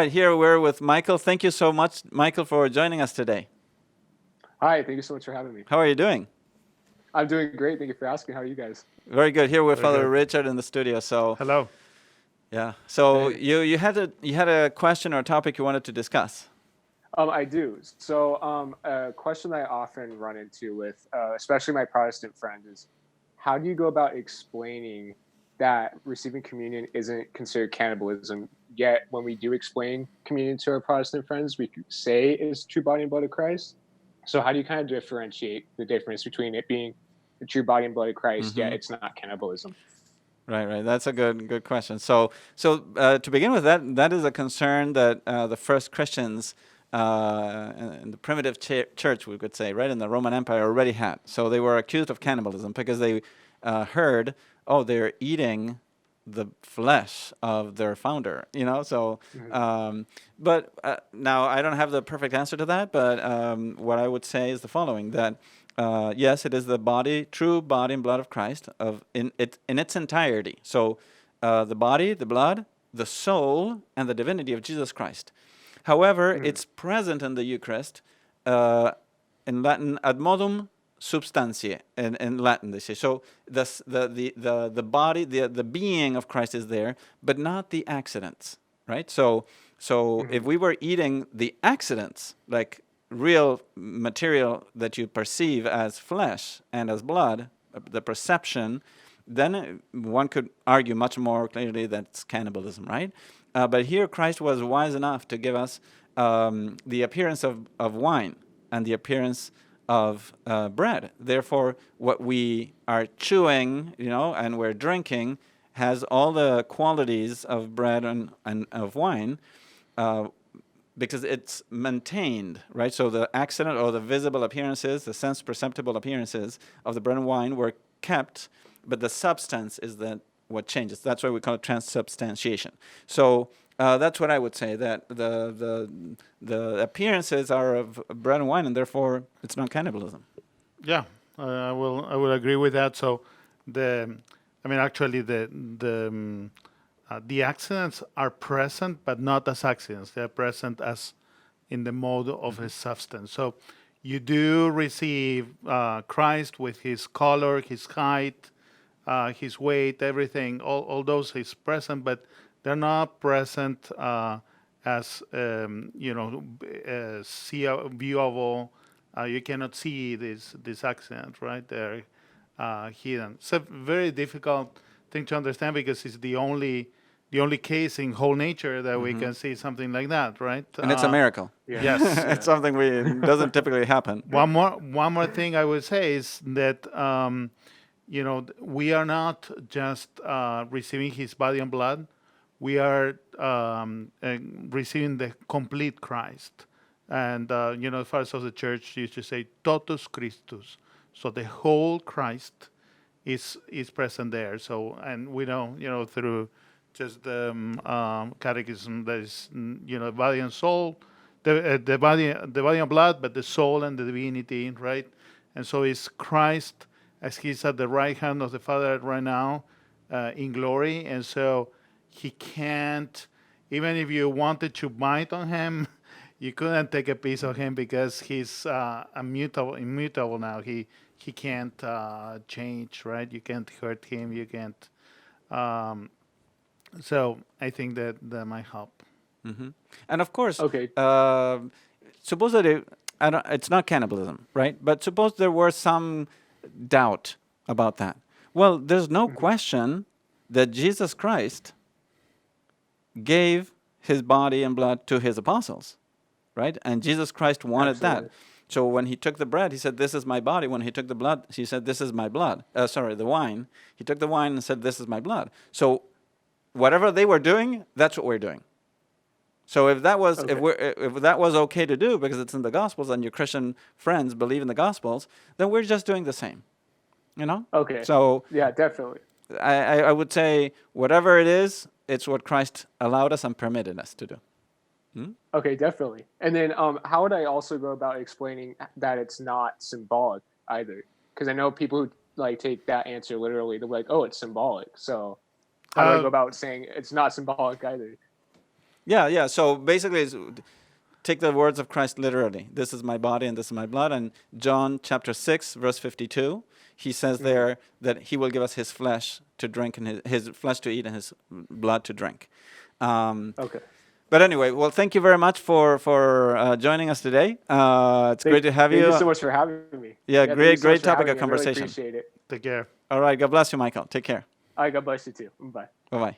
right, here we're with Michael. Thank you so much, Michael, for joining us today. Hi, thank you so much for having me. How are you doing? I'm doing great. Thank you for asking. How are you guys? Very good. Here with Very Father good. Richard in the studio. So Hello. yeah. So Hey. you had a question or topic you wanted to discuss. I do. So, a question I often run into with, especially my Protestant friends, is how do you go about explaining that receiving communion isn't considered cannibalism? Yet, when we do explain communion to our Protestant friends, we say it's true body and blood of Christ. So, how do you kind of differentiate the difference between it being the true body and blood of Christ, yet Mm-hmm. it's not cannibalism? Right. That's a good question. So to begin with, that is a concern that the first Christians in the primitive church, we could say, right, in the Roman Empire already had. So they were accused of cannibalism because they heard, oh, they're eating the flesh of their founder, So, Mhm. but now I don't have the perfect answer to that. But what I would say is the following: that yes, it is the true body and blood of Christ in its entirety. So, the body, the blood, the soul, and the divinity of Jesus Christ. However, Mhm. it's present in the Eucharist, uh, in Latin, ad modum substantiae, in Latin they say. So the body, the being of Christ is there, but not the accidents, right? So if Mhm. we were eating the accidents, like real material that you perceive as flesh and as blood, the perception, then one could argue much more clearly that it's cannibalism, right? But here Christ was wise enough to give us the appearance of wine and the appearance of bread. Therefore, what we are chewing, and we're drinking, has all the qualities of bread and of wine, uh, because it's maintained, right? So the accident or the visible appearances, the sense perceptible appearances of the bread and wine were kept, but the substance is what changes. That's why we call it transubstantiation. So that's what I would say, that the appearances are of bread and wine, and therefore it's not cannibalism. Yeah, I will agree with that. So the I mean actually the accidents are present, but not as accidents. They're present as in the mode of Mm-hmm. his substance. So you do receive Christ with his color, his height, his weight, everything. All those is present, but they're not present as viewable. You cannot see this accident, right? They're hidden. It's a very difficult thing to understand because it's the only case in whole nature that we Mm-hmm. can see something like that, right? And it's a miracle. Yeah. Yes. It's Yeah. something doesn't typically happen. One more thing I would say is that we are not just receiving his body and blood; we are receiving the complete Christ. And as far as the church used to say, "Totus Christus," so the whole Christ is present there. So, and we know, through just the catechism that is, body and soul, the body and blood, but the soul and the divinity, right? And so is Christ as he's at the right hand of the Father right now, in glory, and so he can't. Even if you wanted to bite on him, you couldn't take a piece of him because he's immutable now. He can't change, right? You can't hurt him. You can't. Um, so I think that might help. Hmm. And of course, Okay. uh, suppose that it's not cannibalism, right? But suppose there were some doubt about that. Well, there's no Mhm. question that Jesus Christ gave his body and blood to his apostles, right? And Jesus Christ wanted that. Absolutely. So when he took the bread, he said, "This is my body." When he took the blood, he said, "This is my blood." The wine. He took the wine and said, "This is my blood." So whatever they were doing, that's what we're doing. So if that was Okay. if that was okay to do because it's in the Gospels and your Christian friends believe in the Gospels, then we're just doing the same, you know. Okay. So Yeah, definitely. I would say whatever it is, it's what Christ allowed us and permitted us to do. Hmm? Okay, definitely. And then, how would I also go about explaining that it's not symbolic either? Because I know people who like take that answer literally. They're like, "Oh, it's symbolic." So, how do I Uh, go about saying it's not symbolic either? Yeah. So basically, take the words of Christ literally. This is my body and this is my blood. And John chapter 6, verse 52, he says there that he will give us his flesh to drink and his flesh to eat and his blood to drink. Okay. But anyway, well, thank you very much for joining us today. It's great to have you. Thank you so much for having me. Yeah, thank you so great much for topic having of me. conversation. I really appreciate it. Take care. All right, God bless you, Michael. Take care. All right, God bless you too. Bye. Bye-bye.